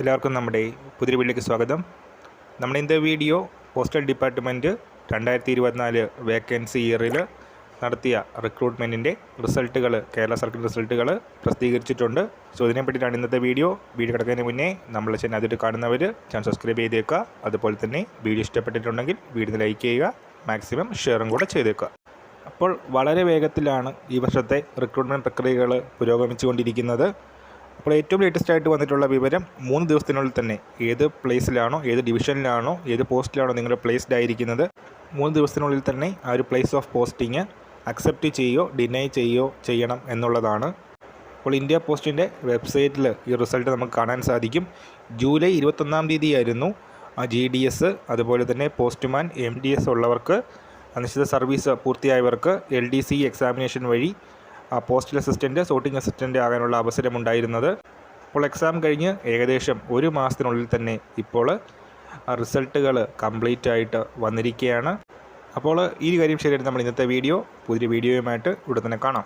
എല്ലാവർക്കും നമ്മുടെ പുതിയ വീഡിയോയിലേക്ക് സ്വാഗതം. നമ്മുടെ ഇന്നത്തെ വീഡിയോ പോസ്റ്റൽ ഡിപ്പാർട്ട്മെൻറ്റ് 2024 വേക്കൻസി ഇയറിൽ നടത്തിയ റിക്രൂട്ട്മെൻറ്റിൻ്റെ റിസൾട്ടുകൾ, കേരള സർക്കിൾ റിസൾട്ടുകൾ പ്രസിദ്ധീകരിച്ചിട്ടുണ്ട്. സോ ഇതിനെപ്പറ്റിയിട്ടാണ് ഇന്നത്തെ വീഡിയോ കിടക്കുന്നതിന് മുന്നേ നമ്മളെ ചാനൽ ആദ്യമായിട്ട് കാണുന്നവർ ചാനൽ സബ്സ്ക്രൈബ് ചെയ്തേക്കുക. അതുപോലെ തന്നെ വീഡിയോ ഇഷ്ടപ്പെട്ടിട്ടുണ്ടെങ്കിൽ വീഡിയോ ലൈക്ക് ചെയ്യുക, മാക്സിമം ഷെയറും കൂടെ ചെയ്തേക്കുക. അപ്പോൾ വളരെ വേഗത്തിലാണ് ഈ വർഷത്തെ റിക്രൂട്ട്മെൻറ്റ് പ്രക്രിയകൾ പുരോഗമിച്ചുകൊണ്ടിരിക്കുന്നത്. അപ്പോൾ ഏറ്റവും ലേറ്റസ്റ്റ് ആയിട്ട് വന്നിട്ടുള്ള വിവരം 3 ദിവസത്തിനുള്ളിൽ തന്നെ ഏത് പ്ലേസിലാണോ, ഏത് ഡിവിഷനിലാണോ, ഏത് പോസ്റ്റിലാണോ നിങ്ങൾ പ്ലേസ്ഡ് ആയിരിക്കുന്നത്, 3 ദിവസത്തിനുള്ളിൽ തന്നെ ആ ഒരു പ്ലേസ് ഓഫ് പോസ്റ്റിങ് അക്സെപ്റ്റ് ചെയ്യുകയോ ഡിനൈ ചെയ്യുകയോ ചെയ്യണം എന്നുള്ളതാണ്. അപ്പോൾ ഇന്ത്യ പോസ്റ്റിൻ്റെ വെബ്സൈറ്റിൽ ഈ റിസൾട്ട് നമുക്ക് കാണാൻ സാധിക്കും. ജൂലൈ 21-ാം തീയതിയായിരുന്നു GDS, അതുപോലെ തന്നെ പോസ്റ്റ്മാൻ, MDS ഉള്ളവർക്ക്, നിശ്ചിത സർവീസ് പൂർത്തിയായവർക്ക് LDC എക്സാമിനേഷൻ വഴി പോസ്റ്റൽ അസിസ്റ്റൻറ്റ്, സോർട്ടിംഗ് അസിസ്റ്റൻ്റ് ആകാനുള്ള അവസരമുണ്ടായിരുന്നത്. അപ്പോൾ എക്സാം കഴിഞ്ഞ് ഏകദേശം 1 മാസത്തിനുള്ളിൽ തന്നെ ഇപ്പോൾ റിസൾട്ടുകൾ കംപ്ലീറ്റ് ആയിട്ട് വന്നിരിക്കുകയാണ്. അപ്പോൾ ഈ കാര്യം ശരിയായിട്ട് നമ്മൾ ഇന്നത്തെ പുതിയൊരു വീഡിയോയുമായിട്ട് ഇവിടെ തന്നെ കാണാം.